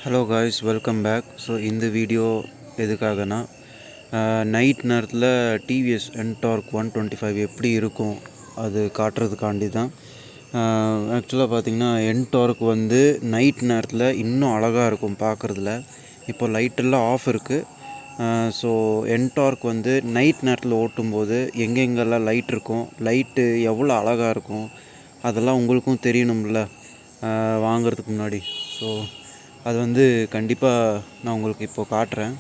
Hello guys, welcome back. So இந்த video எதுக்காகனா night நேரத்தில் டிவிஎஸ் என்டார்க் 125 எப்படி இருக்கும் அது காட்டுறதுக்காண்டி தான். ஆக்சுவலாக பார்த்திங்கன்னா என்டார்க் வந்து நைட் நேரத்தில் இன்னும் அழகாக இருக்கும் பார்க்குறதுல. இப்போ லைட்டெல்லாம் ஆஃப் இருக்குது. ஸோ என்டார்க் வந்து நைட் நேரத்தில் ஓட்டும்போது எங்கெங்கெல்லாம் லைட் இருக்கும், லைட்டு எவ்வளோ அழகாக இருக்கும் அதெல்லாம் உங்களுக்கும் தெரியணும்ல வாங்கிறதுக்கு முன்னாடி. ஸோ அது வந்து கண்டிப்பாக நான் உங்களுக்கு இப்போது காட்டுறேன்.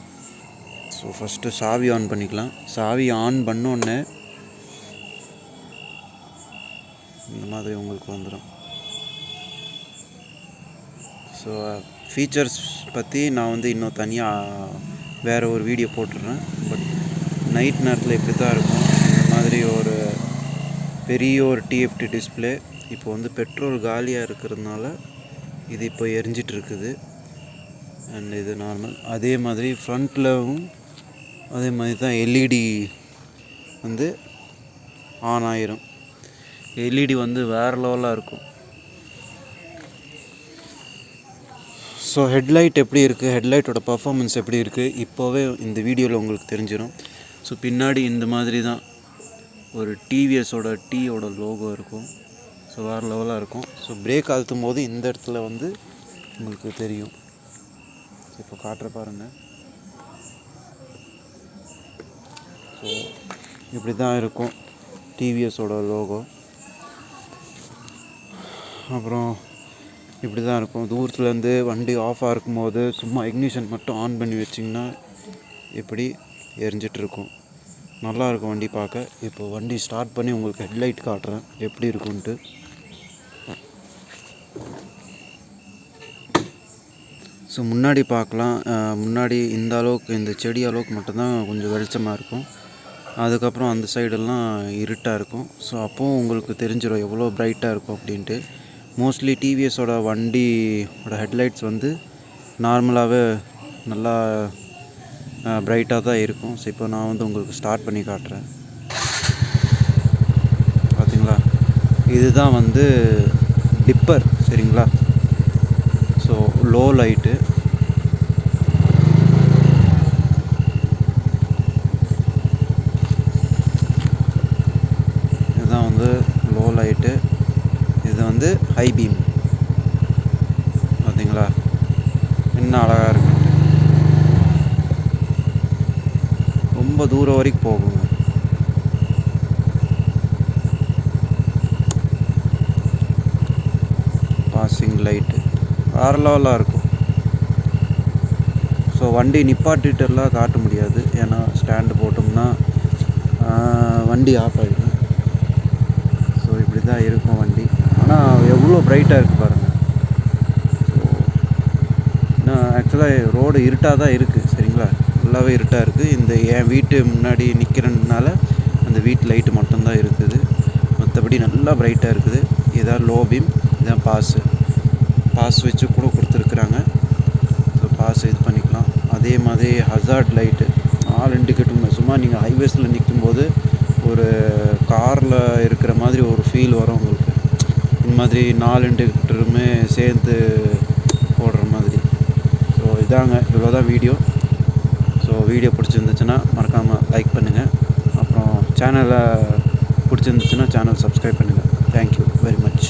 ஸோ ஃபஸ்ட்டு சாவி ஆன் பண்ணிக்கலாம். சாவி ஆன் பண்ணோன்னே இந்த மாதிரி உங்களுக்கு வந்துடும். ஸோ ஃபீச்சர்ஸ் பற்றி நான் வந்து இன்னும் தனியாக வேறு ஒரு வீடியோ போட்டுடுறேன். பட் நைட் நேரத்தில் இப்படி தான் இருக்கும். இந்த மாதிரி ஒரு பெரிய ஒரு டிஎஃப்டி டிஸ்பிளே. இப்போ வந்து பெட்ரோல் காலியாக இருக்கிறதுனால இது இப்போ எரிஞ்சிட்டு இருக்குது. அண்ட் இது நார்மல். அதே மாதிரி ஃப்ரண்ட்லவும் அதே மாதிரி தான் எல்இடி வந்து ஆன் ஆயிரும். எல்இடி வந்து வேறு லெவலாக இருக்கும். ஸோ ஹெட்லைட் எப்படி இருக்குது, ஹெட்லைட்டோட பர்ஃபார்மன்ஸ் எப்படி இருக்குது இப்போவே இந்த வீடியோவில் உங்களுக்கு தெரிஞ்சிடும். ஸோ பின்னாடி இந்த மாதிரி தான் ஒரு டிவிஎஸோட டீயோட லோகோ இருக்கும். ஸோ வேறு லெவலாக இருக்கும். ஸோ பிரேக் அழுத்தும் போது இந்த இடத்துல வந்து உங்களுக்கு தெரியும். இப்போ காட்டுற பாருங்கள். ஸோ இப்படி தான் இருக்கும் டிவிஎஸோட லோகோ. அப்புறம் இப்படி தான் இருக்கும். தூரத்துலேருந்து வண்டி ஆஃபாக இருக்கும்போது சும்மா இக்னிஷன் மட்டும் ஆன் பண்ணி வச்சிங்கன்னா இப்படி எரிஞ்சிட்ருக்கும். நல்லாயிருக்கும் வண்டி பார்க்க. இப்போ வண்டி ஸ்டார்ட் பண்ணி உங்களுக்கு ஹெட்லைட் காட்டுறேன் எப்படி இருக்குன்ட்டு. ஸோ முன்னாடி பார்க்கலாம். முன்னாடி இந்த அளவுக்கு, இந்த செடி அளவுக்கு மட்டும்தான் கொஞ்சம் வெளிச்சமாக இருக்கும். அதுக்கப்புறம் அந்த சைடெல்லாம் இருட்டாக இருக்கும். ஸோ அப்போவும் உங்களுக்கு தெரிஞ்சிடும் எவ்வளோ ப்ரைட்டாக இருக்கும் அப்படின்ட்டு. மோஸ்ட்லி டிவிஎஸோட வண்டியோட ஹெட்லைட்ஸ் வந்து நார்மலாகவே நல்லா ப்ரைட்டாக தான் இருக்கும். ஸோ இப்போ நான் வந்து உங்களுக்கு ஸ்டார்ட் பண்ணி காட்டுறேன். பார்த்தீங்களா, இதுதான் வந்து டிப்பர், சரிங்களா? So low light. இதுதான் வந்து லோ லைட்டு. இது வந்து ஹை பீம். பார்த்தீங்களா என்ன அழகாக இருக்கு. ரொம்ப தூரம் வரைக்கும் போகுங்க. பாசிங் லைட்டு வேறு லெவலாக இருக்கும். ஸோ வண்டி நிப்பாட்டிட்டெல்லாம் காட்ட முடியாது, ஏன்னா ஸ்டாண்டு போட்டோம்னா வண்டி ஆஃப் ஆகிடும். ஸோ இப்படி தான் இருக்கும் வண்டி. ஆனால் எவ்வளோ ப்ரைட்டாக இருக்குது பாருங்கள். ஸோ இன்னும் ஆக்சுவலாக ரோடு இருட்டாக தான் இருக்குது, சரிங்களா? நல்லாவே இருட்டாக இருக்குது. இந்த என் வீட்டு முன்னாடி நிற்கிறதுனால அந்த வீட்டு லைட்டு மட்டும்தான் இருக்குது. மற்றபடி நல்லா ப்ரைட்டாக இருக்குது. இதான் லோ பீம், இதான் பாஸ் வச்சு கூட கொடுத்துருக்குறாங்க. ஸோ பாஸ் இது பண்ணிக்கலாம். அதே மாதிரி ஹசார்ட் லைட்டு 4 இண்டிகேட்டருமே. சும்மா நீங்கள் ஹைவேஸில் நிற்கும்போது ஒரு காரில் இருக்கிற மாதிரி ஒரு ஃபீல் வரும் உங்களுக்கு. இந்த மாதிரி 4 இண்டிகேட்டருமே சேர்ந்து போடுற மாதிரி. ஸோ இதாங்க, இவ்வளோ தான் வீடியோ. ஸோ வீடியோ பிடிச்சிருந்துச்சுன்னா மறக்காமல் லைக் பண்ணுங்கள். அப்புறம் சேனலை பிடிச்சிருந்துச்சுன்னா சேனல் சப்ஸ்கிரைப் பண்ணுங்கள். Thank you very much.